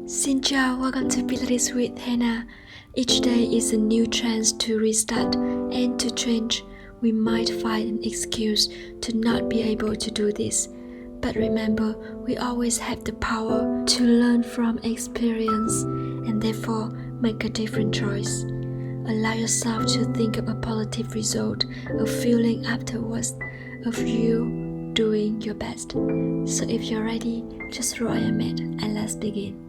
Xin chào, welcome to Pilates with Hannah. Each day is a new chance to restart and to change. We might find an excuse to not be able to do this. But remember, we always have the power to learn from experience and therefore make a different choice. Allow yourself to think of a positive result, a feeling afterwards, of you doing your best. So if you're ready, just roll your mat and let's begin.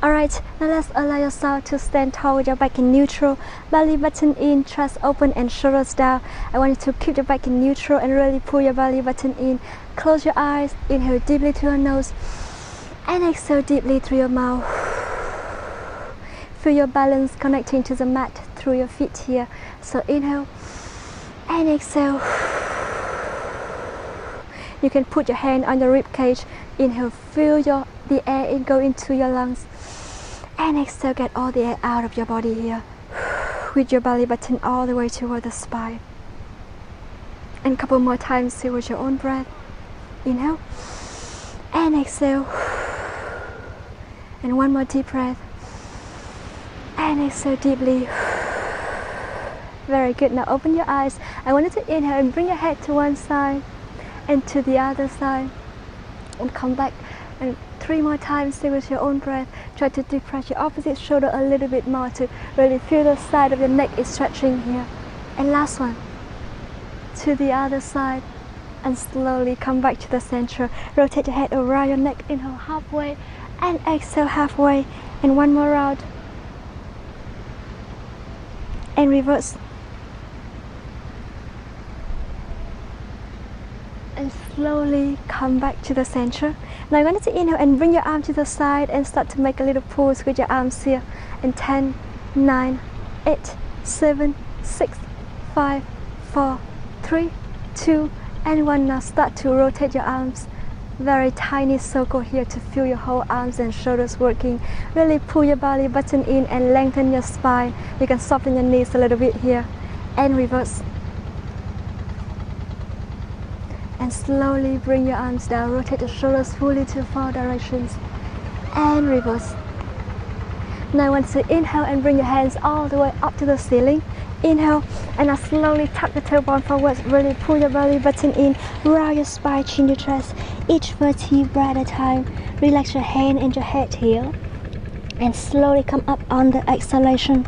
Alright, now let's allow yourself to stand tall with your back in neutral, belly button in, chest open and shoulders down. I want you to keep your back in neutral and really pull your belly button in. Close your eyes, inhale deeply through your nose and exhale deeply through your mouth. Feel your balance connecting to the mat through your feet here. So inhale and exhale. You can put your hand on your rib cage. Inhale, feel the air in go into your lungs. And exhale, get all the air out of your body here. With your belly button all the way toward the spine. And a couple more times here with your own breath. Inhale and exhale. And one more deep breath. And exhale deeply. Very good. Now open your eyes. I want you to inhale and bring your head to one side and to the other side. And come back. And 3 more times, stay with your own breath. Try to depress your opposite shoulder a little bit more to really feel the side of your neck is stretching here. And last one, to the other side. And slowly come back to the center. Rotate your head around your neck. Inhale halfway and exhale halfway. And one more round. And reverse. And slowly come back to the center. Now you're going to inhale and bring your arm to the side and start to make a little pulse with your arms here. And 10, 9, 8, 7, 6, 5, 4, 3, 2, and 1. Now start to rotate your arms. Very tiny circle here to feel your whole arms and shoulders working. Really pull your belly button in and lengthen your spine. You can soften your knees a little bit here. And reverse. And slowly bring your arms down. Rotate the shoulders fully to 4 directions. And reverse. Now I want to inhale and bring your hands all the way up to the ceiling. Inhale and now slowly tuck the tailbone forwards. Really pull your belly button in. Round your spine, chin your chest. Each vertebra at a time. Relax your hand and your head here. And slowly come up on the exhalation.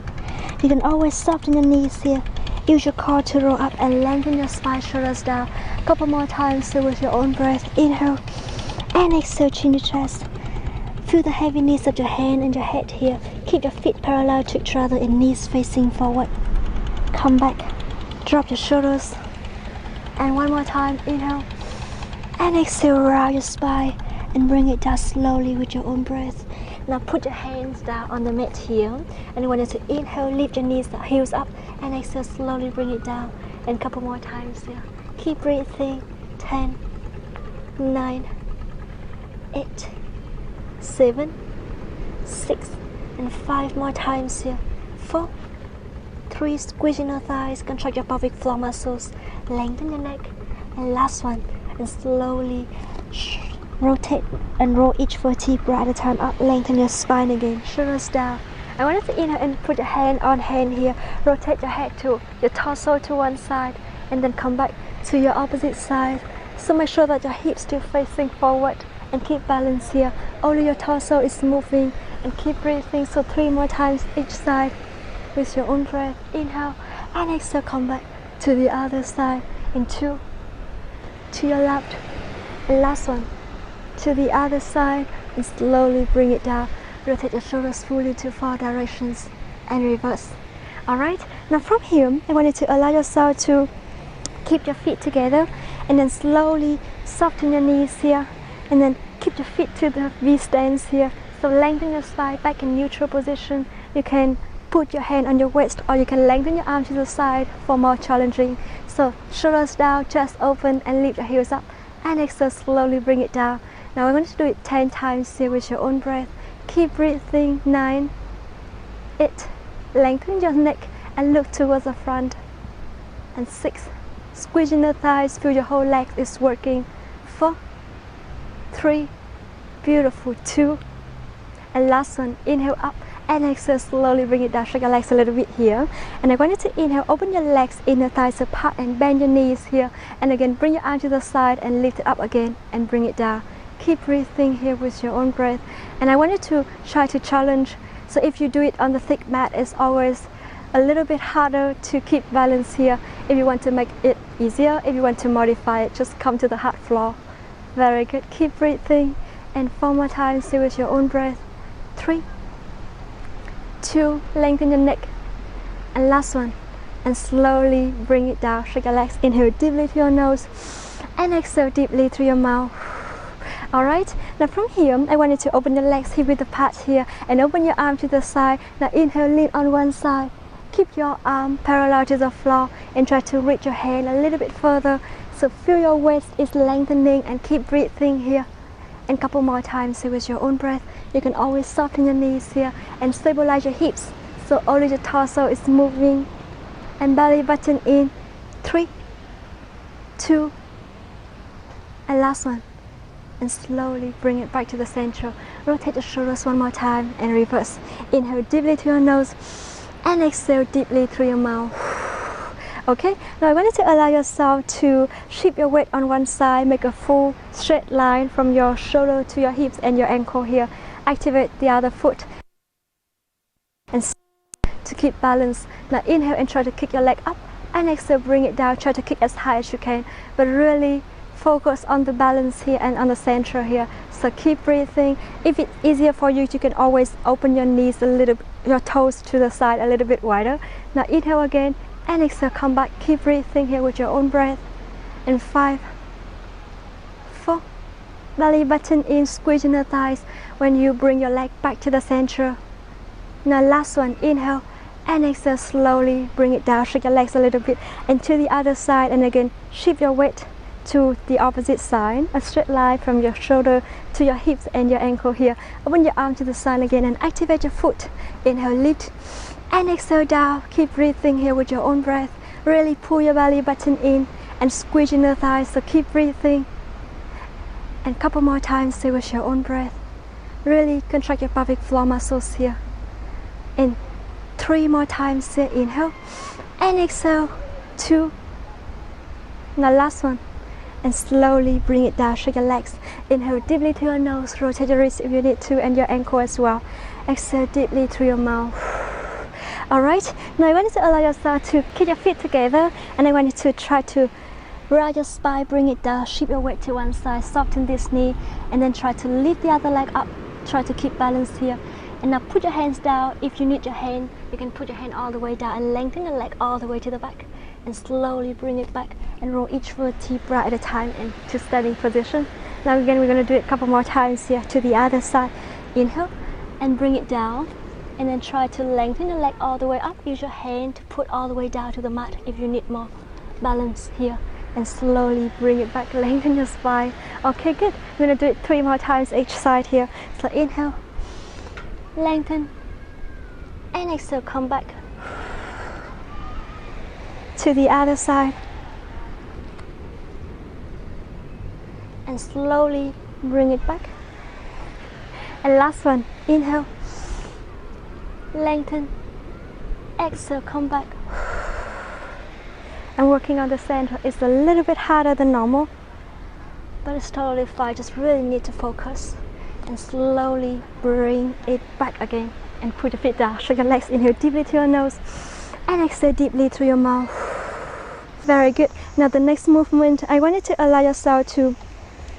You can always soften your knees here. Use your core to roll up and lengthen your spine, shoulders down. Couple more times still with your own breath. Inhale and exhale, chin your chest. Feel the heaviness of your hand and your head here. Keep your feet parallel to each other and knees facing forward. Come back, drop your shoulders. And one more time, inhale and exhale, round your spine and bring it down slowly with your own breath. Now put your hands down on the mat here. And I want you to inhale, lift your knees, heels up, and exhale, slowly bring it down. And a couple more times here. Keep breathing. 10, 9, 8, 7, 6, and 5 more times here. 4, 3, squeeze in your thighs, contract your pelvic floor muscles, lengthen your neck. And last one, and slowly rotate and roll each vertebra at a time up, lengthen your spine again, shoulders down. I want you to inhale and put your hand on hand here. Rotate your head to your torso to one side and then come back to your opposite side. So make sure that your hips still facing forward and keep balance here. Only your torso is moving and keep breathing. So 3 more times each side with your own breath. Inhale and exhale, come back to the other side. In 2, to your left, and last one, to the other side, and slowly bring it down. Rotate your shoulders fully to 4 directions and reverse. Alright, now from here, I want you to allow yourself to keep your feet together and then slowly soften your knees here and then keep your feet to the V stance here. So lengthen your spine back in neutral position. You can put your hand on your waist or you can lengthen your arm to the side for more challenging. So shoulders down, chest open and lift your heels up and exhale, slowly bring it down. Now we're going to do it 10 times here with your own breath. Keep breathing. 9, 8, lengthen your neck and look towards the front. And 6, squeezing the thighs, feel your whole leg is working. 4, 3, beautiful. 2, and last one, inhale up and exhale, slowly bring it down, shake your legs a little bit here. And I want you to inhale, open your legs, inner thighs apart and bend your knees here. And again, bring your arm to the side and lift it up again and bring it down. Keep breathing here with your own breath. And I want you to try to challenge. So if you do it on the thick mat, it's always a little bit harder to keep balance here. If you want to make it easier, if you want to modify it, just come to the hard floor. Very good. Keep breathing. And 4 more times, stay with your own breath. 3, 2, lengthen your neck. And last one. And slowly bring it down. Shake your legs. Inhale deeply through your nose. And exhale deeply through your mouth. Alright, now from here, I want you to open your legs hip width apart here and open your arm to the side. Now inhale, lean on one side. Keep your arm parallel to the floor and try to reach your hand a little bit further. So feel your waist is lengthening and keep breathing here. And couple more times here with your own breath. You can always soften your knees here and stabilize your hips. So only your torso is moving. And belly button in. 3, 2, and last one. And slowly bring it back to the center. Rotate the shoulders one more time and reverse. Inhale deeply through your nose and exhale deeply through your mouth. Okay, now I want you to allow yourself to shift your weight on one side, make a full straight line from your shoulder to your hips and your ankle here. Activate the other foot and to keep balance. Now inhale and try to kick your leg up and exhale, bring it down. Try to kick as high as you can, but really focus on the balance here and on the center here. So keep breathing. If it's easier for you, you can always open your knees a little, your toes to the side a little bit wider. Now inhale again and exhale, come back. Keep breathing here with your own breath. And 5, 4, belly button in, squeezing the thighs when you bring your leg back to the center. Now last one, inhale and exhale, slowly bring it down, shake your legs a little bit and to the other side, and again shift your weight to the opposite side, a straight line from your shoulder to your hips and your ankle here. Open your arm to the side again and activate your foot. Inhale, lift and exhale down. Keep breathing here with your own breath. Really pull your belly button in and squeeze in the thighs, so keep breathing. And couple more times, stay with your own breath. Really contract your pelvic floor muscles here. And 3 more times here, inhale and exhale. 2, now last one. And slowly bring it down, shake your legs. Inhale deeply through your nose, rotate your wrist if you need to and your ankle as well. Exhale deeply through your mouth. Alright, now I want you to allow yourself to keep your feet together and I want you to try to roll your spine, bring it down, shift your weight to one side, soften this knee and then try to lift the other leg up. Try to keep balance here. And now put your hands down. If you need your hand, you can put your hand all the way down and lengthen the leg all the way to the back. And slowly bring it back and roll each vertebra at a time into standing position. Now again, we're going to do it a couple more times here to the other side. Inhale and bring it down. And then try to lengthen the leg all the way up. Use your hand to put all the way down to the mat if you need more balance here. And slowly bring it back, lengthen your spine. Okay, good. We're going to do it 3 more times each side here. So inhale, lengthen, and exhale, come back. To the other side. And slowly bring it back. And last one, inhale, lengthen, exhale, come back. And working on the center is a little bit harder than normal, but it's totally fine. Just really need to focus and slowly bring it back again and put your feet down. Shake your legs, inhale deeply through your nose and exhale deeply through your mouth. Very good. Now the next movement, I want you to allow yourself to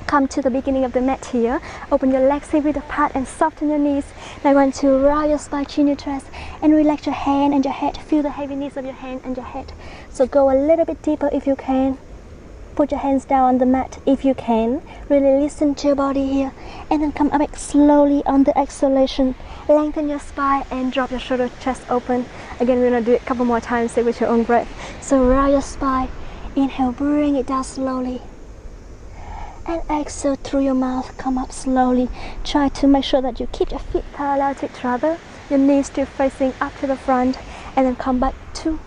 come to the beginning of the mat here. Open your legs hip width apart and soften your knees. Now I want to roll your spine, chin your chest and relax your hand and your head. Feel the heaviness of your hand and your head. So go a little bit deeper if you can. Put your hands down on the mat if you can. Really listen to your body here. And then come back slowly on the exhalation. Lengthen your spine and drop your shoulder, chest open. Again, we're going to do it a couple more times with your own breath. So roll your spine. Inhale, bring it down slowly. And exhale through your mouth, come up slowly. Try to make sure that you keep your feet parallel to each other, your knees still facing up to the front, and then come back to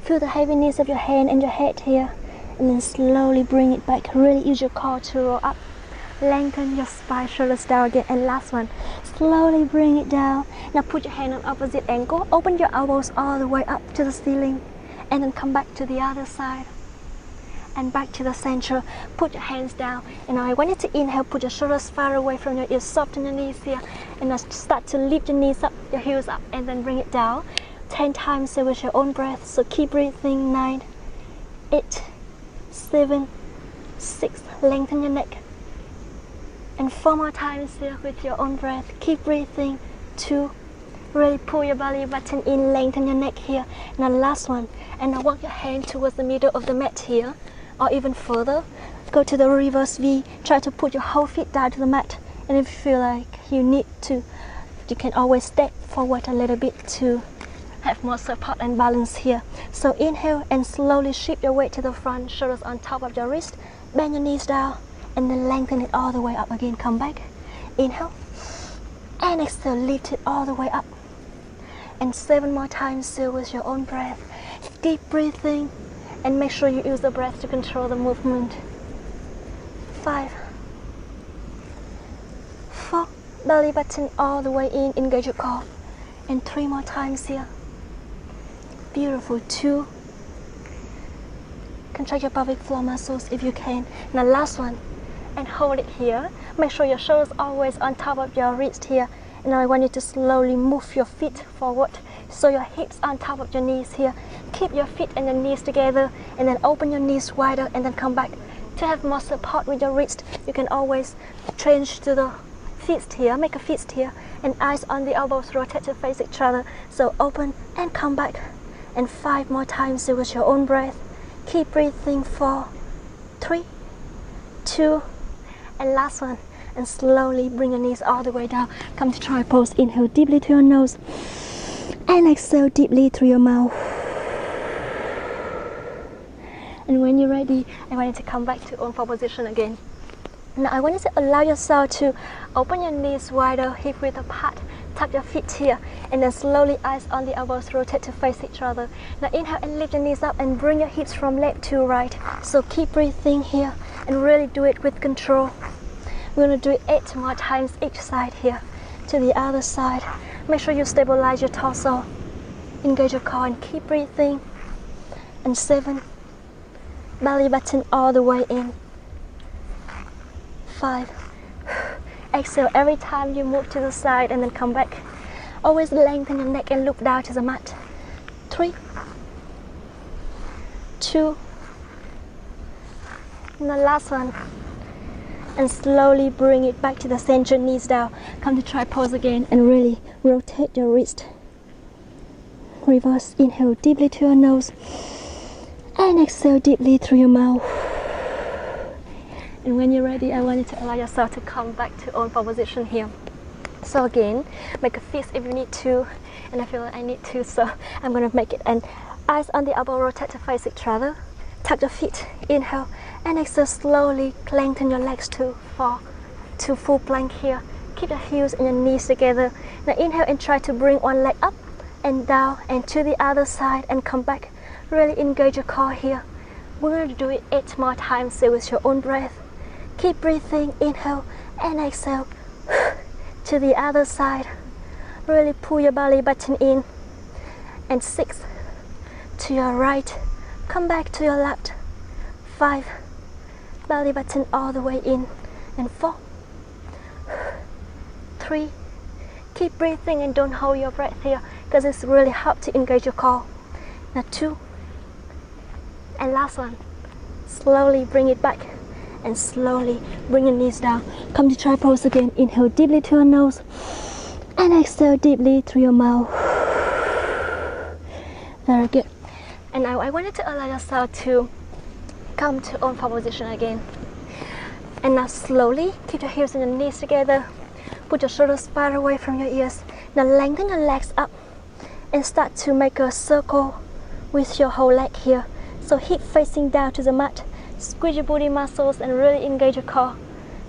feel the heaviness of your hand and your head here, and then slowly bring it back. Really use your core to roll up. Lengthen your spine, shoulders down again, and last one. Slowly bring it down. Now put your hand on opposite ankle, open your elbows all the way up to the ceiling, and then come back to the other side. And back to the center. Put your hands down. And now I want you to inhale, put your shoulders far away from your ears, soften your knees here. And now start to lift your knees up, your heels up, and then bring it down. 10 times here with your own breath. So keep breathing. 9, 8, 7, 6. Lengthen your neck. And 4 more times here with your own breath. Keep breathing. 2. Really pull your belly button in, lengthen your neck here. Now last one. And now walk your hand towards the middle of the mat here, or even further. Go to the reverse V. Try to put your whole feet down to the mat. And if you feel like you need to, you can always step forward a little bit to have more support and balance here. So inhale and slowly shift your weight to the front, shoulders on top of your wrist. Bend your knees down and then lengthen it all the way up again. Come back. Inhale and exhale, lift it all the way up. And 7 more times still with your own breath. Deep breathing, and make sure you use the breath to control the movement. 5, 4, belly button all the way in, engage your core. And 3 more times here. Beautiful. 2, contract your pelvic floor muscles if you can. Now last one, and hold it here. Make sure your shoulders always on top of your wrist here. And now I want you to slowly move your feet forward, so your hips on top of your knees here. Keep your feet and your knees together, and then open your knees wider, and then come back. To have more support with your wrist, you can always change to the fist here, make a fist here, and eyes on the elbows, rotate to face each other. So open and come back. And 5 more times with your own breath. Keep breathing. 4, 3, 2, and last one. And slowly bring your knees all the way down. Come to try pose. Inhale deeply through your nose and exhale deeply through your mouth. And when you're ready, I want you to come back to own forward position again. Now I want you to allow yourself to open your knees wider, hip width apart, tuck your feet here, and then slowly eyes on the elbows, rotate to face each other. Now inhale and lift your knees up and bring your hips from left to right. So keep breathing here and really do it with control. We're going to do it 8 more times each side here. To the other side. Make sure you stabilize your torso. Engage your core and keep breathing. And 7. Belly button all the way in. 5. Exhale every time you move to the side and then come back. Always lengthen your neck and look down to the mat. 3. 2. And the last one. And slowly bring it back to the center, knees down. Come to try pose again and really rotate your wrist. Reverse. Inhale deeply through your nose and exhale deeply through your mouth. And when you're ready, I want you to allow yourself to come back to own forward position here. So again, make a fist if you need to, and I feel like I need to, so I'm going to make it. And eyes on the elbow, rotate to face each other. Tuck your feet. Inhale and exhale, slowly lengthen your legs to fall to full plank here. Keep your heels and your knees together. Now inhale and try to bring one leg up and down and to the other side and come back. Really engage your core here. We're going to do it 8 more times here with your own breath. Keep breathing. Inhale and exhale to the other side. Really pull your belly button in. And 6 to your right. Come back to your left. 5. Belly button all the way in. And 4. 3. Keep breathing and don't hold your breath here because it's really hard to engage your core. Now 2. And last one. Slowly bring it back and slowly bring your knees down. Come to try pose again. Inhale deeply through your nose and exhale deeply through your mouth. Very good. And now I wanted to allow yourself to come to own forward position again. And now slowly keep your heels and your knees together. Put your shoulders far away from your ears. Now lengthen your legs up and start to make a circle with your whole leg here. So hip facing down to the mat. Squeeze your booty muscles and really engage your core.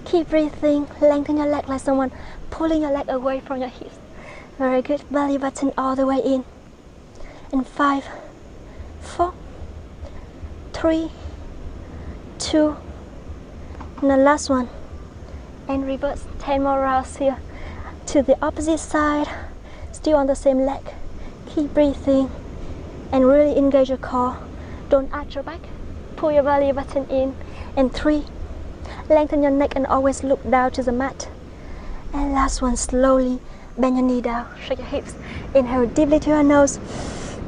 Keep breathing. Lengthen your leg like someone pulling your leg away from your hips. Very good. Belly button all the way in. In 5, 4, 3, 2, and the last one. And reverse. 10 more rounds here. To the opposite side. Still on the same leg. Keep breathing and really engage your core. Don't arch your back. Pull your belly button in. And 3, lengthen your neck and always look down to the mat. And last one, slowly bend your knee down. Shake your hips. Inhale deeply to your nose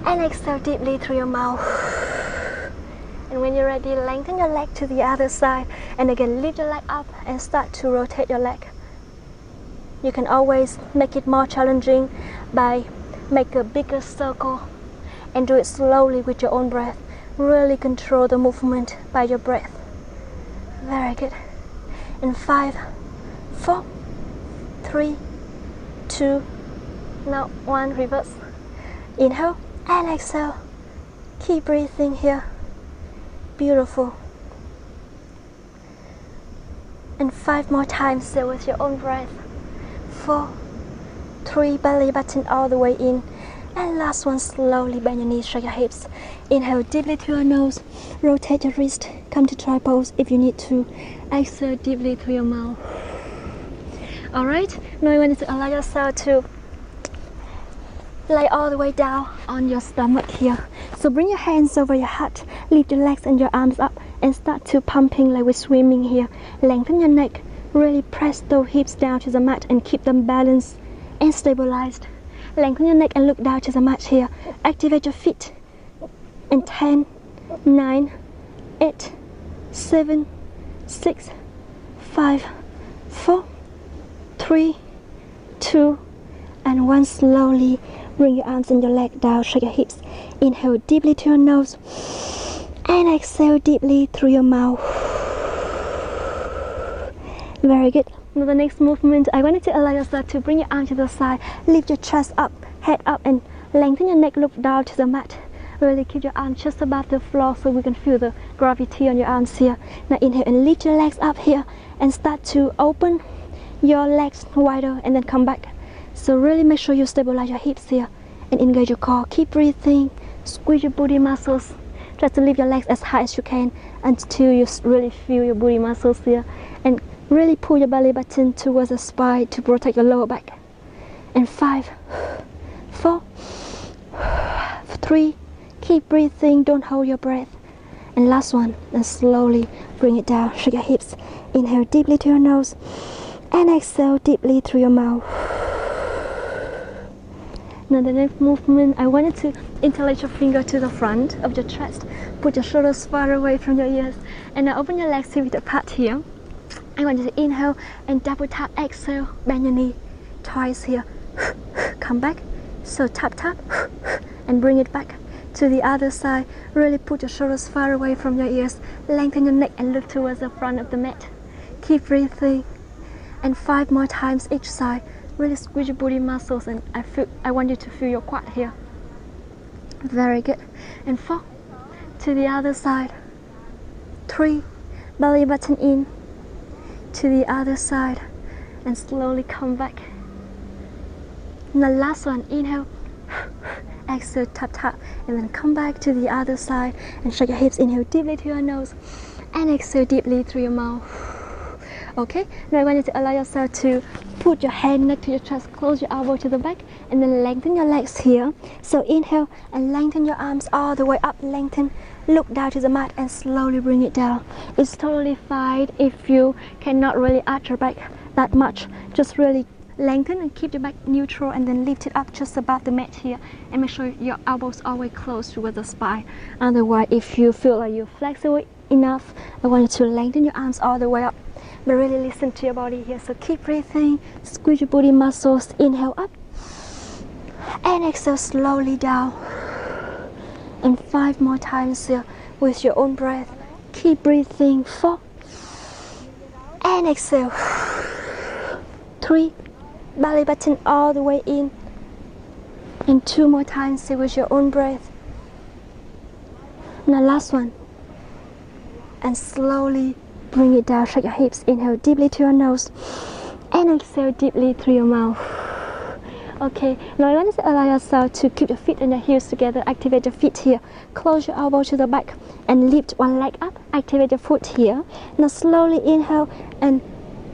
and exhale deeply through your mouth. And when you're ready, lengthen your leg to the other side. And again, lift your leg up and start to rotate your leg. You can always make it more challenging by make a bigger circle and do it slowly with your own breath. Really control the movement by your breath. Very good. In 5, 4, 3, 2, now 1, reverse. Inhale and exhale. Keep breathing here. Beautiful. And 5 more times, so with your own breath. 4, 3, belly button all the way in. And last one, slowly bend your knees, shake your hips. Inhale deeply through your nose. Rotate your wrist. Come to try pose if you need to. Exhale deeply through your mouth. Alright, now you want to allow yourself to lay all the way down on your stomach here. So bring your hands over your heart. Lift your legs and your arms up and start to pumping like we're swimming here. Lengthen your neck. Really press those hips down to the mat and keep them balanced and stabilized. Lengthen your neck and look down to the mat here. Activate your feet. And 10, 9, 8, 7, 6, 5, 4, 3, 2, and 1. Slowly bring your arms and your leg down. Shake your hips. Inhale deeply to your nose and exhale deeply through your mouth. Very good. Now the next movement, I wanted to allow yourself to bring your arm to the side, lift your chest up, head up, and lengthen your neck, look down to the mat. Really keep your arms just above the floor so we can feel the gravity on your arms here. Now inhale and lift your legs up here and start to open your legs wider and then come back. So really make sure you stabilize your hips here and engage your core. Keep breathing, squeeze your booty muscles. Try to lift your legs as high as you can until you really feel your booty muscles here. And really pull your belly button towards the spine to protect your lower back. And 5, 4, 3, keep breathing, don't hold your breath. And last one, and slowly bring it down, shake your hips. Inhale deeply to your nose and exhale deeply through your mouth. Now the next movement, I wanted to interlace your finger to the front of your chest. Put your shoulders far away from your ears. And now open your legs to the apart here. I want you to inhale and double tap, exhale, bend your knee twice here. Come back. So tap, tap, and bring it back to the other side. Really put your shoulders far away from your ears. Lengthen your neck and look towards the front of the mat. Keep breathing. And 5 more times each side. Really squeeze your booty muscles, and I want you to feel your quad here. Very good. And 4, to the other side. 3, belly button in. To the other side and slowly come back. And the last one, inhale, exhale, tap tap, and then come back to the other side and shake your hips. Inhale deeply to your nose and exhale deeply through your mouth. Okay, now I want you to allow yourself to put your hand next to your chest, close your elbow to the back, and then lengthen your legs here. So inhale and lengthen your arms all the way up, lengthen. Look down to the mat and slowly bring it down. It's totally fine if you cannot really arch your back that much. Just really lengthen and keep your back neutral and then lift it up just above the mat here. And make sure your elbows always close to the spine. Otherwise, if you feel like you're flexible enough, I want you to lengthen your arms all the way up. But really listen to your body here. So keep breathing, squeeze your booty muscles, inhale up. And exhale slowly down. And 5 more times here with your own breath. Keep breathing. 4. And exhale. 3. Belly button all the way in. And 2 more times here with your own breath. Now last one. and slowly bring it down. Shake your hips. Inhale deeply to your nose and exhale deeply through your mouth. Okay, now I want you to allow yourself to keep your feet and your heels together. Activate your feet here. Close your elbow to the back and lift one leg up. Activate your foot here. Now slowly inhale and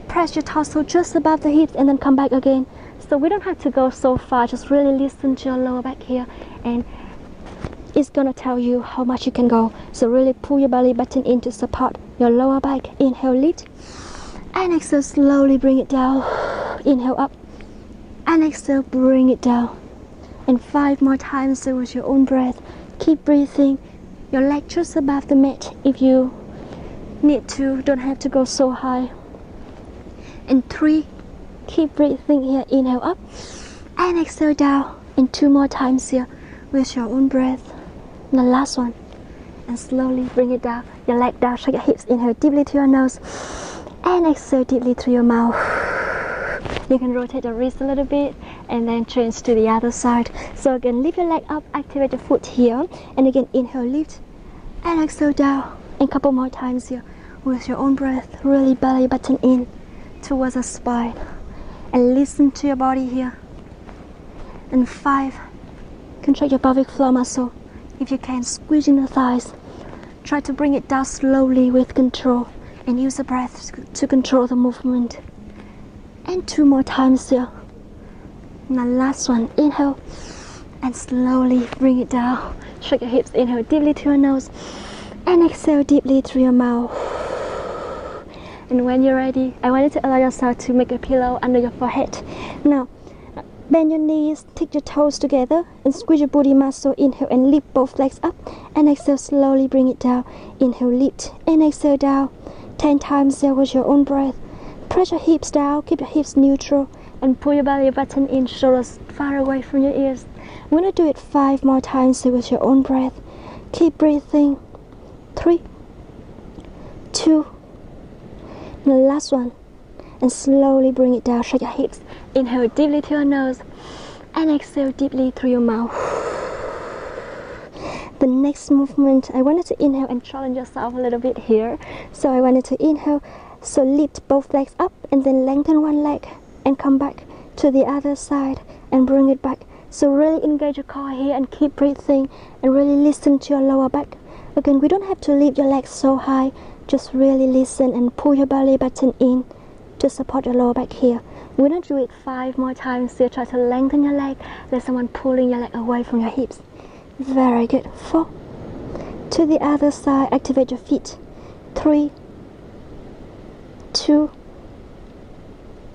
press your torso just above the hips and then come back again. So we don't have to go so far. Just really listen to your lower back here, and it's gonna tell you how much you can go. So really pull your belly button in to support your lower back. Inhale, lift, and exhale, slowly bring it down. Inhale up, and exhale, bring it down. And 5 more times so with your own breath. Keep breathing. Your leg just above the mat if you need to. Don't have to go so high. And 3, keep breathing here. Inhale up, and exhale down. And 2 more times here with your own breath. And the last one. And slowly bring it down. Your leg down, shake your hips. Inhale deeply to your nose, and exhale deeply through your mouth. You can rotate your wrist a little bit and then change to the other side. So again, lift your leg up, activate your foot here, and again inhale, lift, and exhale down. And a couple more times here with your own breath. Really belly button in towards the spine, and listen to your body here. And 5, contract your pelvic floor muscle. If you can, squeeze in the thighs. Try to bring it down slowly with control, and use the breath to control the movement. And 2 more times here. And the last one, inhale, and slowly bring it down. Shake your hips, inhale deeply to your nose, and exhale deeply through your mouth. And when you're ready, I want you to allow yourself to make a pillow under your forehead. Now, bend your knees, take your toes together, and squeeze your booty muscle. Inhale and lift both legs up, and exhale, slowly bring it down. Inhale, lift, and exhale down. 10 times there with your own breath. Press your hips down, keep your hips neutral, and pull your belly button in, shoulders far away from your ears. I'm going to do it 5 more times with your own breath. Keep breathing. 3, 2, and the last one. And slowly bring it down, shake your hips. Inhale deeply to your nose, and exhale deeply through your mouth. The next movement, I wanted to inhale and challenge yourself a little bit here. So I wanted to inhale, so lift both legs up and then lengthen one leg and come back to the other side and bring it back. So really engage your core here and keep breathing and really listen to your lower back. Again, we don't have to lift your legs so high, just really listen and pull your belly button in to support your lower back here. We're going to do it 5 more times. So try to lengthen your leg. There's someone pulling your leg away from your hips. Very good. 4, to the other side, activate your feet. 3, 2,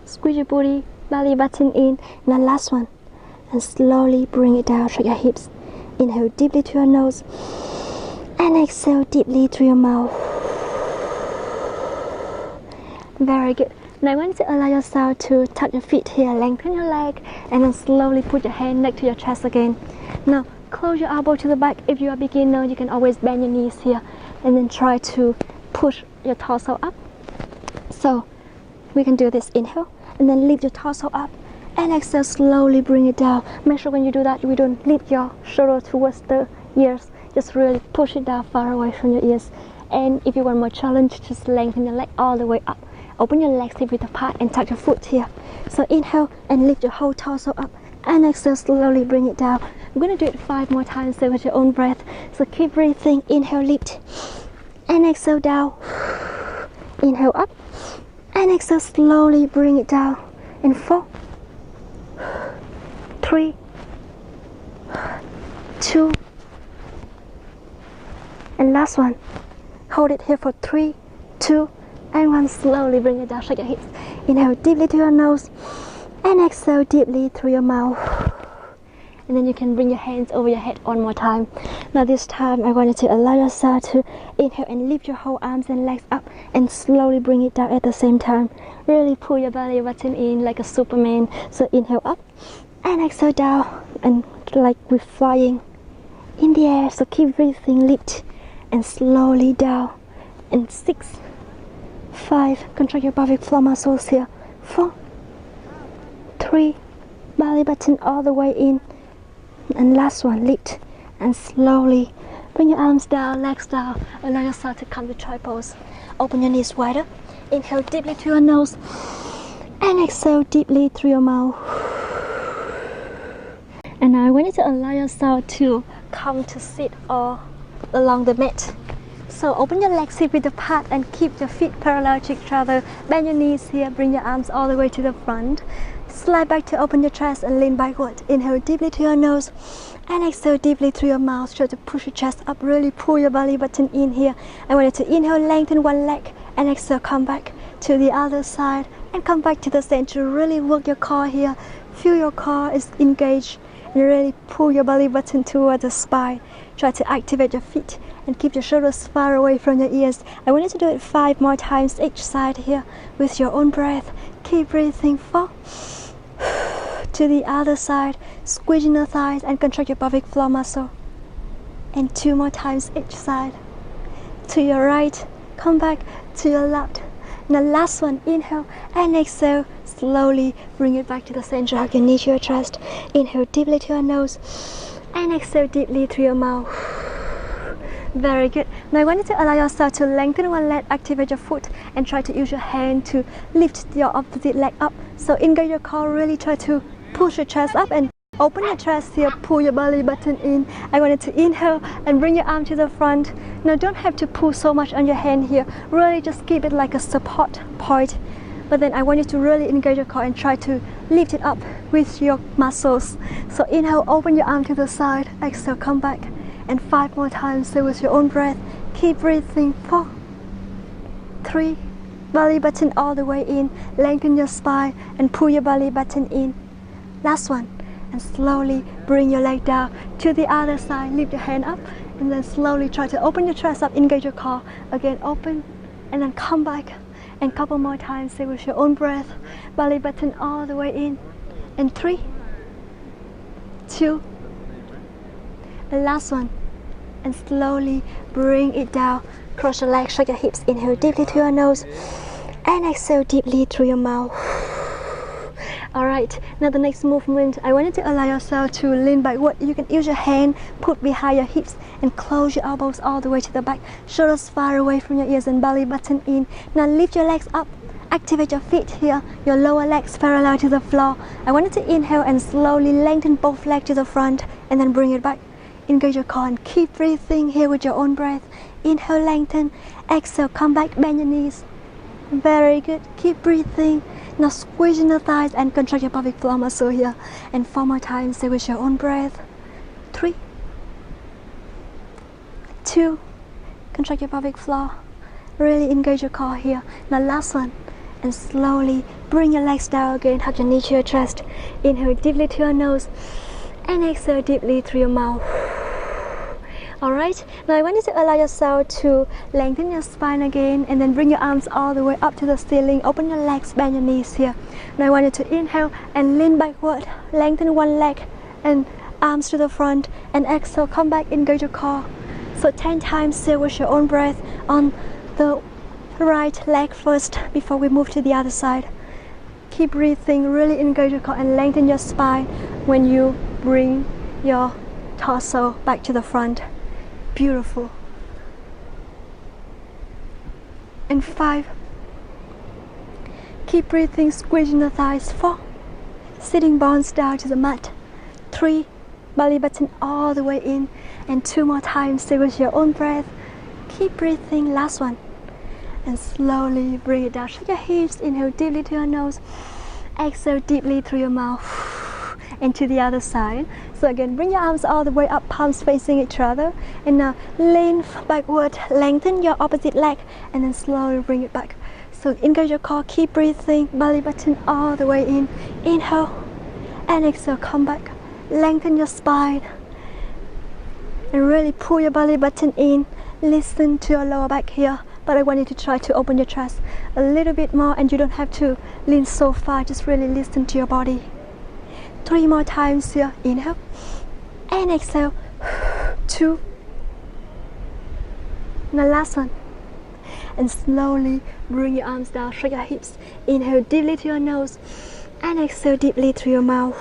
squeeze your booty, belly button in, and the last one. And slowly bring it down, shake your hips. Inhale deeply to your nose, and exhale deeply through your mouth. Very good. Now I want you to allow yourself to tuck your feet here, lengthen your leg, and then slowly put your hand next to your chest again. Now close your elbow to the back. If you're a beginner, you can always bend your knees here, and then try to push your torso up. So we can do this. Inhale, and then lift your torso up, and exhale, slowly bring it down. Make sure when you do that, you don't lift your shoulder towards the ears. Just really push it down far away from your ears. And if you want more challenge, just lengthen your leg all the way up. Open your legs hip width apart and tuck your foot here. So inhale and lift your whole torso up, and exhale, slowly bring it down. I'm going to do it 5 more times there with your own breath. So keep breathing. Inhale, lift, and exhale down. Inhale up, and exhale, slowly bring it down. And 4, 3, 2, and last one. Hold it here for 3, 2, and 1. Slowly bring it down, shake your hips. Inhale deeply to your nose, and exhale deeply through your mouth. And then you can bring your hands over your head one more time. Now this time I wanted to allow yourself to inhale and lift your whole arms and legs up, and slowly bring it down at the same time. Really pull your belly button in like a Superman. So inhale up, and exhale down, and like we're flying in the air. So keep breathing, lift, and slowly down. And 6, 5, contract your pelvic floor muscles here. 4, 3, belly button all the way in, and last one, lift, and slowly Bring your arms down, legs down. Allow yourself to come to tripod pose. Open your knees wider. Inhale deeply through your nose. And exhale deeply through your mouth. And now I want you to allow yourself to come to sit all along the mat. So open your legs hip width apart and keep your feet parallel to each other. Bend your knees here, bring your arms all the way to the front. Slide back to open your chest and lean backward. Inhale deeply through your nose and exhale deeply through your mouth. Try to push your chest up, really pull your belly button in here. I want you to inhale, lengthen one leg and exhale, come back to the other side and come back to the center. Really work your core here. Feel your core is engaged and really pull your belly button toward the spine. Try to activate your feet and keep your shoulders far away from your ears. I want you to do it 5 more times each side here with your own breath. Keep breathing 4. To the other side, squeezing the thighs and contract your pelvic floor muscle. And 2 more times each side. To your right, come back to your left. And the last one, inhale and exhale. Slowly bring it back to the center. Hug your knee to your chest. Inhale deeply to your nose and exhale deeply through your mouth. Very good. Now I want you to allow yourself to lengthen one leg, activate your foot and try to use your hand to lift your opposite leg up. So engage your core, really try to push your chest up and open your chest here, pull your belly button in. I want you to inhale and bring your arm to the front. Now don't have to pull so much on your hand here, really just keep it like a support point. But then I want you to really engage your core and try to lift it up with your muscles. So inhale, open your arm to the side, exhale, come back. And 5 more times, stay with your own breath. Keep breathing. 4, 3, belly button all the way in. Lengthen your spine and pull your belly button in. Last one. And slowly bring your leg down to the other side. Lift your hand up and then slowly try to open your chest up, engage your core. Again, open and then come back. And couple more times, stay with your own breath. Belly button all the way in. And 3, 2, and last one. And slowly bring it down. Cross your legs, shake your hips. Inhale deeply through your nose and exhale deeply through your mouth. Alright, now the next movement, I want you to allow yourself to lean backward. You can use your hand, put behind your hips and close your elbows all the way to the back. Shoulders far away from your ears and belly button in. Now lift your legs up. Activate your feet here, your lower legs parallel to the floor. I want you to inhale and slowly lengthen both legs to the front and then bring it back. Engage your core and keep breathing here with your own breath. Inhale, lengthen. Exhale, come back, bend your knees. Very good. Keep breathing. Now squeeze in the thighs and contract your pelvic floor muscle here. And 4 more times, stay with your own breath. 3, 2, contract your pelvic floor. Really engage your core here. Now last one. And slowly bring your legs down again. Hug your knee to your chest. Inhale deeply to your nose. And exhale deeply through your mouth. Alright, now I want you to allow yourself to lengthen your spine again and then bring your arms all the way up to the ceiling. Open your legs, bend your knees here. Now I want you to inhale and lean backward. Lengthen one leg and arms to the front. And exhale, come back, engage your core. So 10 times still with your own breath on the right leg first before we move to the other side. Keep breathing, really engage your core and lengthen your spine when you bring your torso back to the front. Beautiful. And 5. Keep breathing, squeezing the thighs. 4. Sitting bones down to the mat. 3. Belly button all the way in. And 2 more times, stay with your own breath. Keep breathing. Last one. And slowly bring it down. Shake your hips. Inhale deeply to your nose. Exhale deeply through your mouth. And to the other side. So again, bring your arms all the way up, palms facing each other. And now lean backward, lengthen your opposite leg, and then slowly bring it back. So engage your core, keep breathing, belly button all the way in. Inhale and exhale, come back. Lengthen your spine. And really pull your belly button in. Listen to your lower back here. But I want you to try to open your chest a little bit more, and you don't have to lean so far, just really listen to your body. 3 more times here. Inhale and exhale. 2. Now last one. And slowly bring your arms down, shake your hips. Inhale deeply to your nose and exhale deeply through your mouth.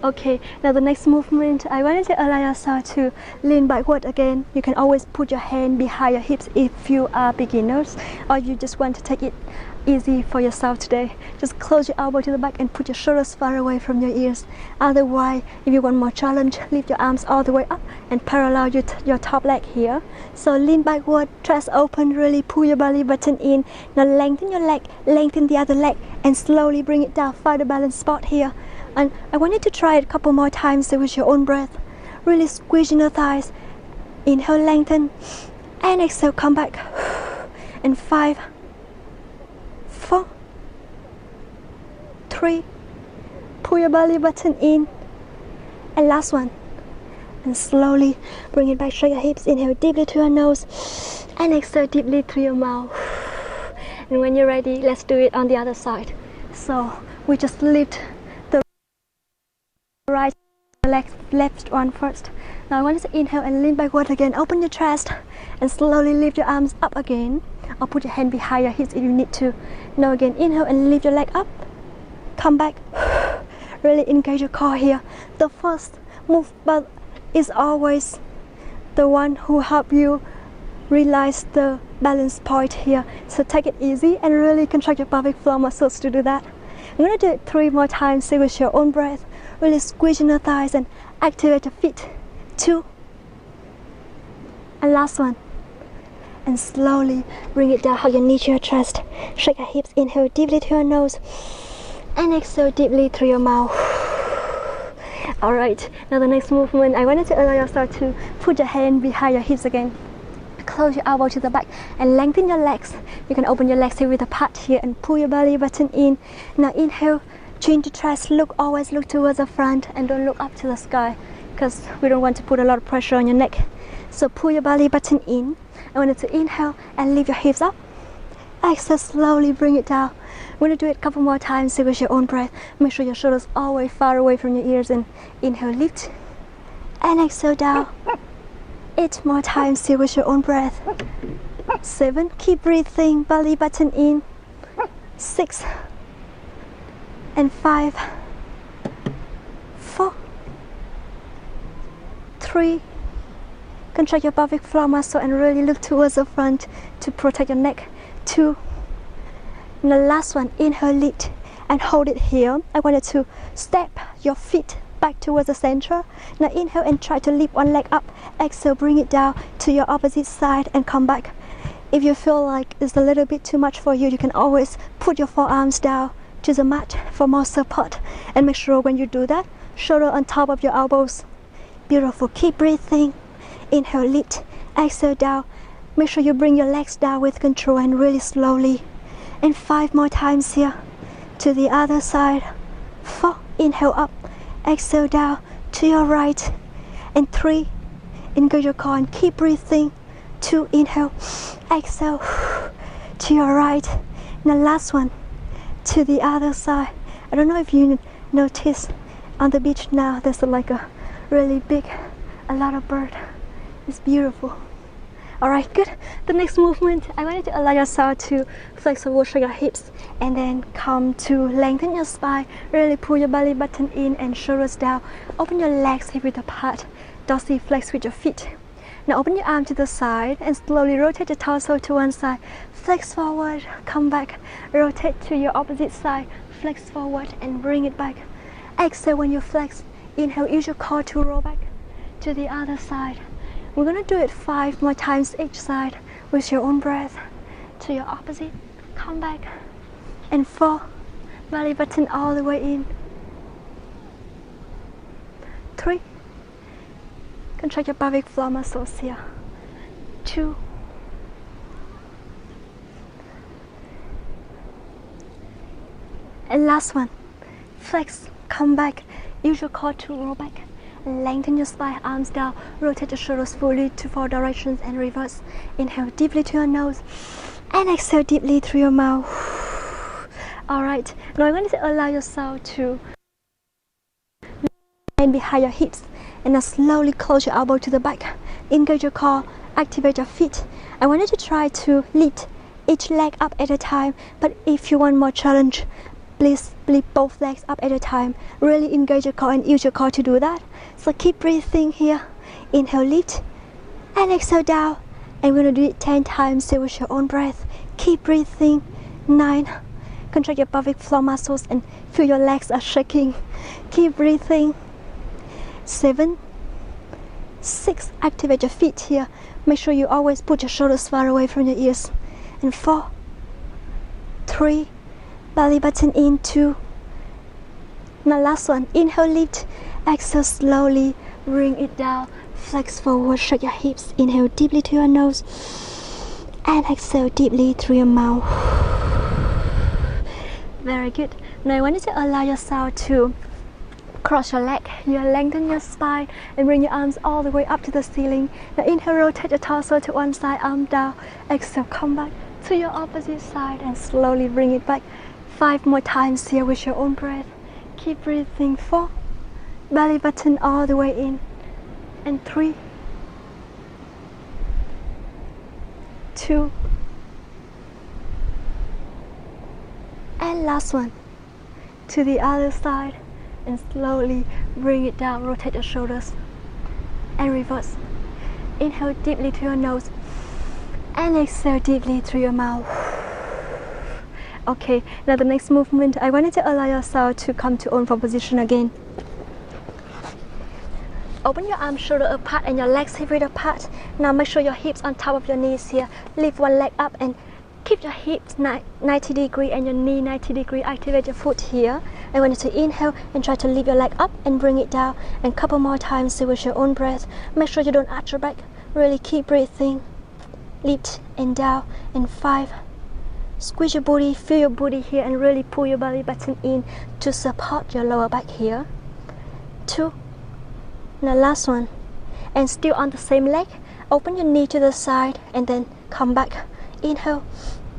Okay, now the next movement, I wanted to allow yourself to lean backward again. You can always put your hand behind your hips if you are beginners, or you just want to take it easy for yourself today. Just close your elbow to the back and put your shoulders far away from your ears. Otherwise, if you want more challenge, lift your arms all the way up and parallel your top leg here. So lean backward, chest open, really pull your belly button in. Now lengthen your leg, lengthen the other leg, and slowly bring it down. Find a balance spot here. And I want you to try it a couple more times with your own breath. Really squeeze in your thighs. Inhale, lengthen, and exhale, come back. And 5, 4, 3, pull your belly button in, and last one, and slowly bring it back, straight your hips, inhale deeply through your nose, and exhale deeply through your mouth. And when you're ready, let's do it on the other side. So we just lift the right leg, left one first. Now I want you to inhale and lean backward again, open your chest, and slowly lift your arms up again, or put your hand behind your hips if you need to. Now again, inhale and lift your leg up, come back, really engage your core here. The first move but is always the one who help you realize the balance point here. So take it easy and really contract your pelvic floor muscles to do that. I'm going to do it 3 more times, so with your own breath, really squeeze in your thighs and activate your feet. 2, and last one. And slowly bring it down, hug your knee to your chest, shake your hips, inhale deeply through your nose, and exhale deeply through your mouth. Alright, now the next movement, I wanted to allow yourself to put your hand behind your hips again. Close your elbow to the back and lengthen your legs. You can open your legs here with a pat here and pull your belly button in. Now inhale, chin to chest, always look towards the front and don't look up to the sky, because we don't want to put a lot of pressure on your neck. So pull your belly button in. I want you to inhale and lift your hips up. Exhale, slowly bring it down. We're going to do it a couple more times with your own breath. Make sure your shoulders always far away from your ears, and inhale, lift, and exhale down. 8 more times with your own breath. 7, keep breathing, belly button in. 6, and 5, 4, 3, contract your pelvic floor muscle and really look towards the front to protect your neck. 2, and the last one, inhale, lift, and hold it here. I want you to step your feet back towards the center. Now inhale and try to lift one leg up. Exhale, bring it down to your opposite side and come back. If you feel like it's a little bit too much for you, you can always put your forearms down to the mat for more support. And make sure when you do that, shoulder on top of your elbows. Beautiful. Keep breathing. Inhale, lift, exhale down. Make sure you bring your legs down with control and really slowly. And 5 more times here. To the other side. 4, inhale up, exhale down to your right. And 3, engage your core and keep breathing. 2, inhale, exhale to your right. And the last one, to the other side. I don't know if you notice on the beach now, there's like a really big, a lot of bird. It's beautiful. Alright, good. The next movement, I want you to allow yourself to flex forward, straighten your hips, and then come to lengthen your spine. Really pull your belly button in and shoulders down. Open your legs hip width apart. Dorsey flex with your feet. Now open your arm to the side and slowly rotate your torso to one side. Flex forward, come back. Rotate to your opposite side. Flex forward and bring it back. Exhale when you flex. Inhale, use your core to roll back to the other side. We're going to do it 5 more times each side with your own breath. To your opposite, come back. And 4, belly button all the way in. 3, contract your pelvic floor muscles here. 2, and last one, flex, come back, use your core to roll back. Lengthen your spine, arms down, rotate your shoulders fully to 4 directions and reverse. Inhale deeply to your nose and exhale deeply through your mouth. Alright, now I'm going to allow yourself to land behind your hips and now slowly close your elbow to the back. Engage your core, activate your feet. I want you to try to lift each leg up at a time, but if you want more challenge, Please lift both legs up at a time. Really engage your core and use your core to do that. So keep breathing here. Inhale, lift, and exhale down. And we're gonna do it 10 times so with your own breath. Keep breathing. 9. Contract your pelvic floor muscles and feel your legs are shaking. Keep breathing. 7. 6. Activate your feet here. Make sure you always put your shoulders far away from your ears. And 4. 3. Belly button in. 2. Now last one. Inhale, lift. Exhale slowly. Bring it down. Flex forward. Shake your hips. Inhale deeply to your nose. And exhale deeply through your mouth. Very good. Now I want you to allow yourself to cross your leg. You lengthen your spine and bring your arms all the way up to the ceiling. Now inhale, rotate your torso to one side, arm down. Exhale, come back to your opposite side and slowly bring it back. 5 more times here with your own breath. Keep breathing. 4. Belly button all the way in. And 3. 2. And last one. To the other side. And slowly bring it down. Rotate your shoulders. And reverse. Inhale deeply to your nose. And exhale deeply through your mouth. Okay, now the next movement, I wanted to allow yourself to come to own position again. Open your arms shoulder apart and your legs hip width apart. Now make sure your hips on top of your knees here. Lift one leg up and keep your hips 90 degree and your knee 90 degree. Activate your foot here. I want you to inhale and try to lift your leg up and bring it down. And a couple more times with your own breath. Make sure you don't arch your back. Really keep breathing. Lift and down. And 5. Squeeze your booty, feel your booty here and really pull your belly button in to support your lower back here. 2. Now last one. And still on the same leg, open your knee to the side and then come back. Inhale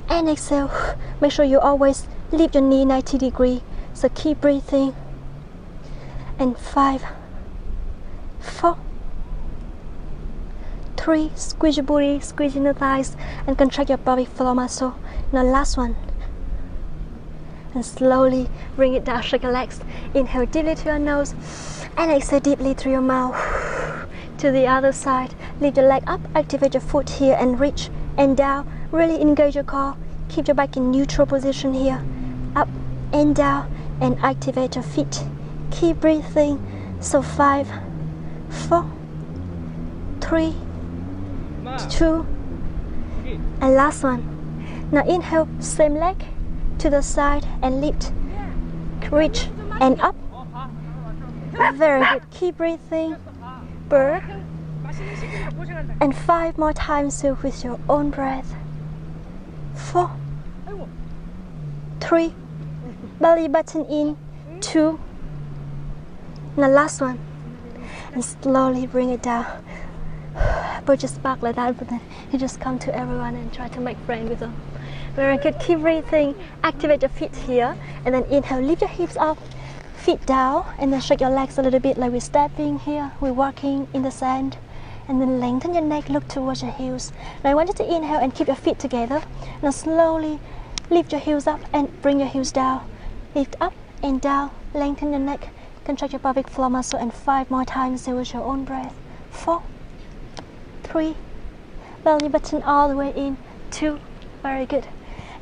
and exhale. Make sure you always lift your knee 90 degree. So keep breathing. And 5. 4. 3. Squeeze your booty, squeeze in the thighs and contract your pelvic floor muscle. Now last one. And slowly bring it down, shake your legs. Inhale deeply to your nose and exhale deeply through your mouth. To the other side. Lift your leg up, activate your foot here and reach and down. Really engage your core. Keep your back in neutral position here. Up and down and activate your feet. Keep breathing. So 5, 4, 3, 2, and last one. Now inhale, same leg to the side and lift, reach and up. Very good. Keep breathing. Bird. And 5 more times with your own breath. 4, 3, belly button in. 2. Now last one. And slowly bring it down. But just spark like that, but then you just come to everyone and try to make friends with them. Very good. Keep breathing. Activate your feet here and then inhale, lift your hips up, feet down, and then shake your legs a little bit like we're stepping here. We're walking in the sand. And then lengthen your neck, look towards your heels. Now I want you to inhale and keep your feet together. Now slowly lift your heels up and bring your heels down. Lift up and down, lengthen your neck, contract your pelvic floor muscle, and 5 more times with your own breath. 4, 3, belly button all the way in. 2, very good.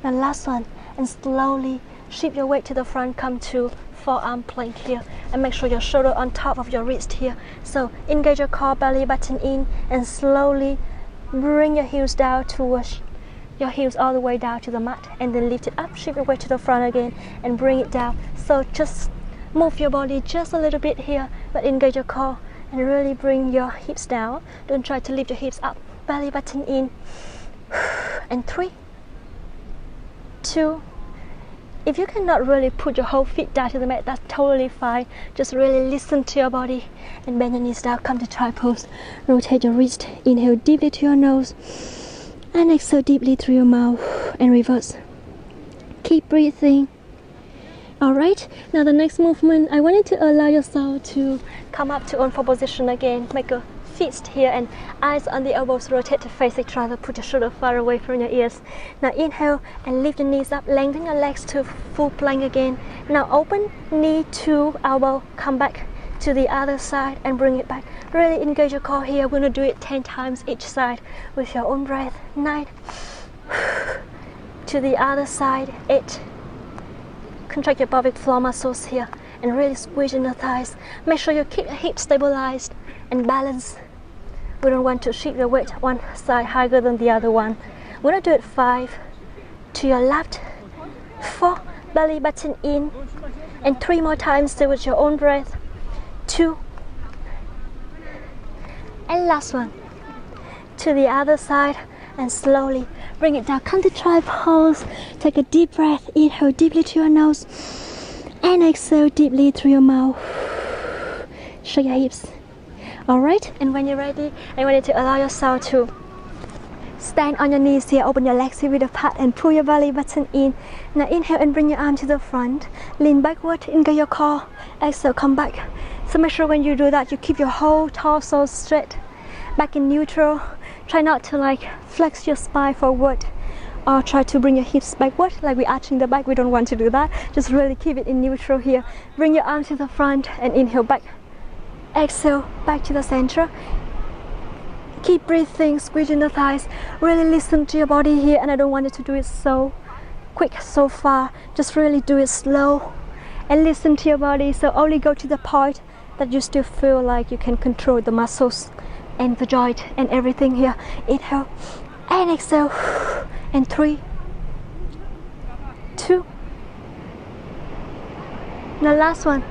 Now last one, and slowly shift your weight to the front, come to forearm plank here, and make sure your shoulder on top of your wrist here. So engage your core, belly button in, and slowly bring your heels down towards your heels all the way down to the mat, and then lift it up, shift your weight to the front again, and bring it down. So just move your body just a little bit here, but engage your core and really bring your hips down. Don't try to lift your hips up. Belly button in. And 3, 2. If you cannot really put your whole feet down to the mat, that's totally fine. Just really listen to your body and bend your knees down. Come to try pose. Rotate your wrist. Inhale deeply to your nose and exhale deeply through your mouth and reverse. Keep breathing. Alright, now the next movement, I want you to allow yourself to come up to own position again. Make a feet here and eyes on the elbows, rotate to face each other, put your shoulder far away from your ears. Now inhale and lift your knees up, lengthen your legs to full plank again. Now open knee to elbow, come back to the other side and bring it back. Really engage your core here. We're gonna do it 10 times each side with your own breath. 9. To the other side. 8. Contract your pelvic floor muscles here and really squeeze in the thighs. Make sure you keep your hips stabilized and balanced. We don't want to shift your weight one side higher than the other one. We're gonna do it 5. To your left. 4. Belly button in. And 3 more times. Stay with your own breath. 2. And last one. To the other side and slowly bring it down. Come to try pose. Take a deep breath. Inhale deeply to your nose and exhale deeply through your mouth. Shake your hips. Alright, and when you're ready, I want you to allow yourself to stand on your knees here, open your legs here with a pat and pull your belly button in. Now inhale and bring your arm to the front. Lean backward, engage your core. Exhale, come back. So make sure when you do that, you keep your whole torso straight. Back in neutral. Try not to flex your spine forward or try to bring your hips backward like we're arching the back. We don't want to do that. Just really keep it in neutral here. Bring your arm to the front and inhale back. Exhale back to the center. Keep breathing, squeezing the thighs. Really listen to your body here, and I don't want you to do it so quick, so far. Just really do it slow and listen to your body. So only go to the point that you still feel like you can control the muscles and the joint and everything here. Inhale and exhale. And 3, 2. Now last one.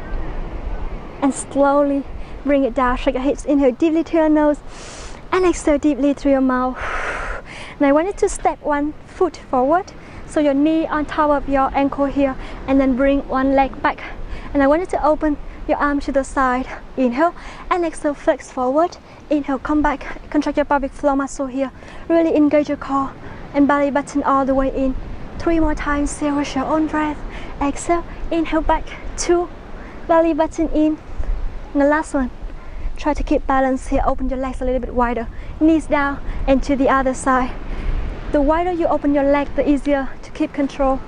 And slowly bring it down. Shake your hips. Inhale deeply to your nose and exhale deeply through your mouth. Now I want you to step one foot forward, so your knee on top of your ankle here, and then bring one leg back. And I want you to open your arm to the side. Inhale and exhale, flex forward. Inhale, come back, contract your pelvic floor muscle here. Really engage your core and belly button all the way in. 3 more times here with your own breath. Exhale, inhale back. 2, belly button in. And the last one. Try to keep balance here. Open your legs a little bit wider. Knees down and to the other side. The wider you open your leg, the easier to keep control.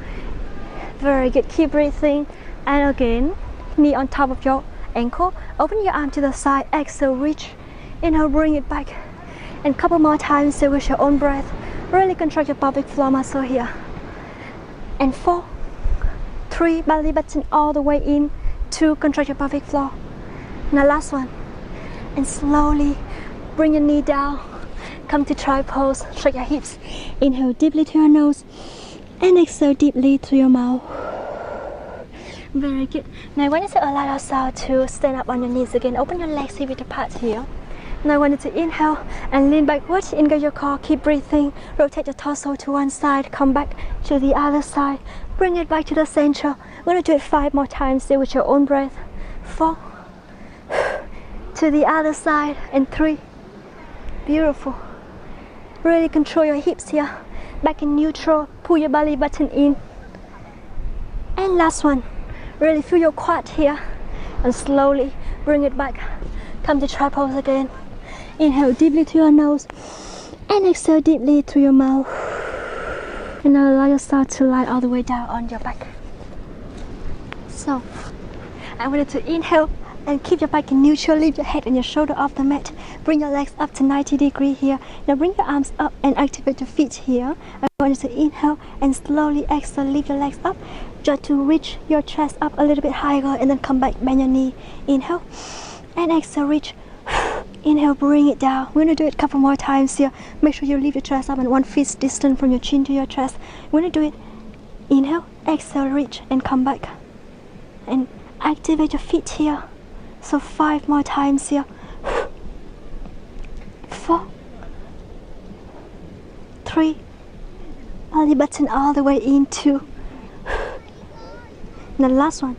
Very good. Keep breathing. And again, knee on top of your ankle. Open your arm to the side. Exhale, reach. Inhale, bring it back. And a couple more times here with your own breath. Really contract your pelvic floor muscle here. And 4, 3, belly button all the way in. 2, contract your pelvic floor. Now last one. And slowly bring your knee down. Come to try pose. Shake your hips. Inhale deeply to your nose and exhale deeply through your mouth. Very good. Now I want you to allow yourself to stand up on your knees again. Open your legs hip width apart here. Now I want you to inhale and lean backwards. Engage your core. Keep breathing. Rotate your torso to one side. Come back to the other side. Bring it back to the center. We're going to do it 5 more times. Stay with your own breath. 4. To the other side. And 3. Beautiful. Really control your hips here. Back in neutral. Pull your belly button in. And last one. Really feel your quad here. And slowly bring it back. Come to try pose again. Inhale deeply to your nose and exhale deeply through your mouth. And now allow yourself to lie all the way down on your back. So I want you to inhale and keep your back in neutral. Lift your head and your shoulder off the mat. Bring your legs up to 90 degrees here. Now bring your arms up and activate your feet here. I want you to inhale and slowly exhale. Lift your legs up. Try to reach your chest up a little bit higher and then come back, bend your knee. Inhale and exhale, reach. Inhale, bring it down. We're going to do it a couple more times here. Make sure you lift your chest up and 1 foot distance from your chin to your chest. We're going to do it. Inhale, exhale, reach and come back. And activate your feet here. So 5 more times here. 4, 3, belly button all the way in. 2. And the last one.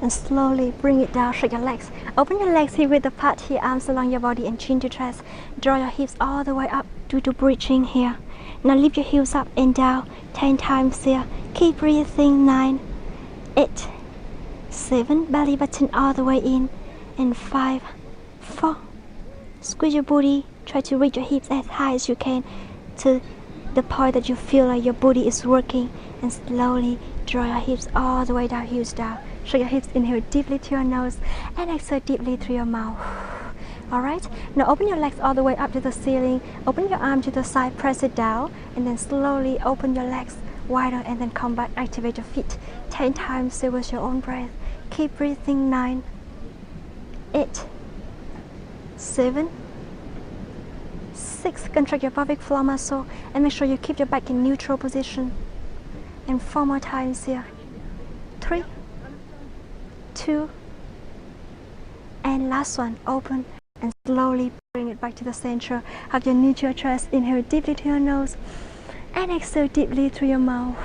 And slowly bring it down. Shake your legs. Open your legs here with the part here, arms along your body and chin to chest. Draw your hips all the way up due to breathing here. Now lift your heels up and down 10 times here. Keep breathing. 9, 8, 7, belly button all the way in. And 5, 4, Squeeze your booty. Try to reach your hips as high as you can to the point that you feel like your booty is working, and slowly draw your hips all the way down, heels down. Shake your hips, inhale deeply to your nose and exhale deeply through your mouth. Alright, now open your legs all the way up to the ceiling. Open your arm to the side, press it down, and then slowly open your legs wider and then come back. Activate your feet 10 times, stay with your own breath. Keep breathing. 9, 8, 7, 6. Contract your pelvic floor muscle and make sure you keep your back in neutral position. And 4 more times here. 3, 2, and last one. Open and slowly bring it back to the center. Hug your knee to your chest. Inhale deeply to your nose and exhale deeply through your mouth.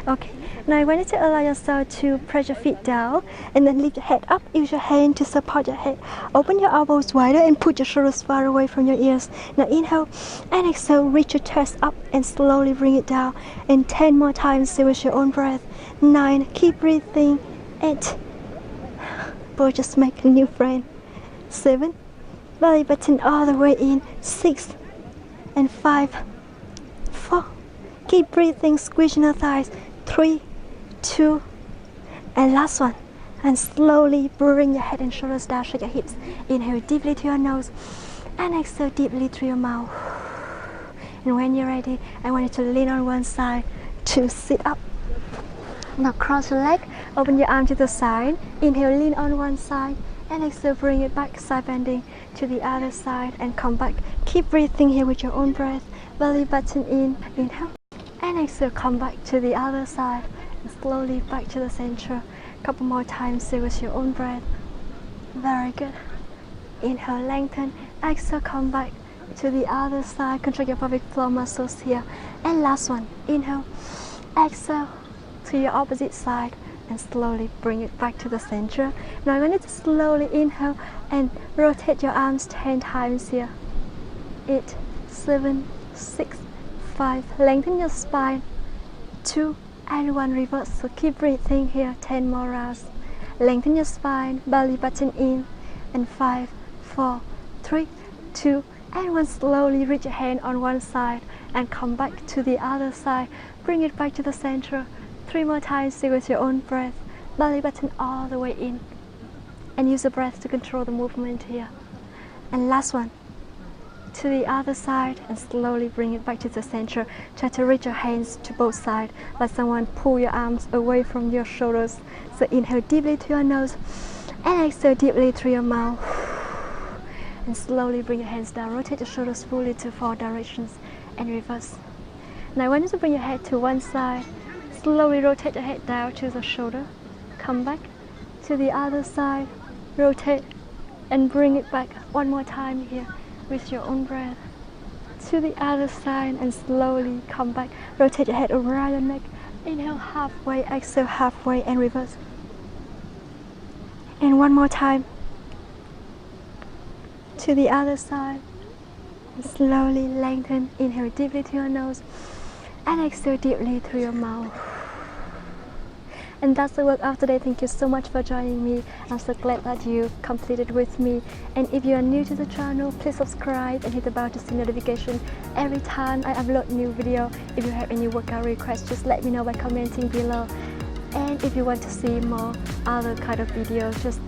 Okay, now I want you to allow yourself to press your feet down and then lift your head up. Use your hand to support your head. Open your elbows wider and put your shoulders far away from your ears. Now inhale and exhale, reach your chest up and slowly bring it down. And 10 more times, stay with your own breath. 9, keep breathing. 8, boy, just make a new friend. 7, belly button all the way in. 6 and 5, 4, keep breathing, squeezing your thighs. 3, 2, and last one. And slowly bring your head and shoulders down, shake your hips. Inhale deeply to your nose and exhale deeply through your mouth. And when you're ready, I want you to lean on one side to sit up. Now cross your leg, open your arm to the side. Inhale, lean on one side, and exhale, bring it back, side bending to the other side and come back. Keep breathing here with your own breath. Belly button in, inhale, and exhale, come back to the other side and slowly back to the center. Couple more times, stay with your own breath. Very good. Inhale, lengthen, exhale, come back to the other side. Contract your pelvic floor muscles here. And last one, inhale, exhale to your opposite side and slowly bring it back to the center. Now I'm going to slowly inhale and rotate your arms 10 times here. 8, 7, 6, 5. Lengthen your spine. 2 and 1, reverse. So keep breathing here. 10 more rounds. Lengthen your spine, belly button in. And 5, 4, 3, 2 and 1. Slowly reach your hand on one side and come back to the other side. Bring it back to the center. 3 more times, stay with your own breath. Belly button all the way in. And use the breath to control the movement here. And last one. To the other side and slowly bring it back to the center. Try to reach your hands to both sides. Let someone pull your arms away from your shoulders. So inhale deeply to your nose and exhale deeply through your mouth. And slowly bring your hands down. Rotate your shoulders fully to 4 directions and reverse. Now I want you to bring your head to one side. Slowly rotate your head down to the shoulder. Come back to the other side. Rotate and bring it back one more time here with your own breath. To the other side and slowly come back. Rotate your head around your neck. Inhale halfway, exhale halfway and reverse. And one more time. To the other side. And slowly lengthen. Inhale deeply to your nose and exhale deeply through your mouth. And that's the workout today. Thank you so much for joining me. I'm so glad that you completed with me. And if you are new to the channel, please subscribe and hit the bell to see notification every time I upload new video. If you have any workout requests, just let me know by commenting below. And if you want to see more other kind of videos, just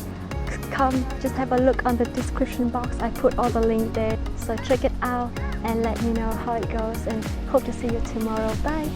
have a look on the description box. I put all the link there. So check it out and let me know how it goes, and hope to see you tomorrow. Bye.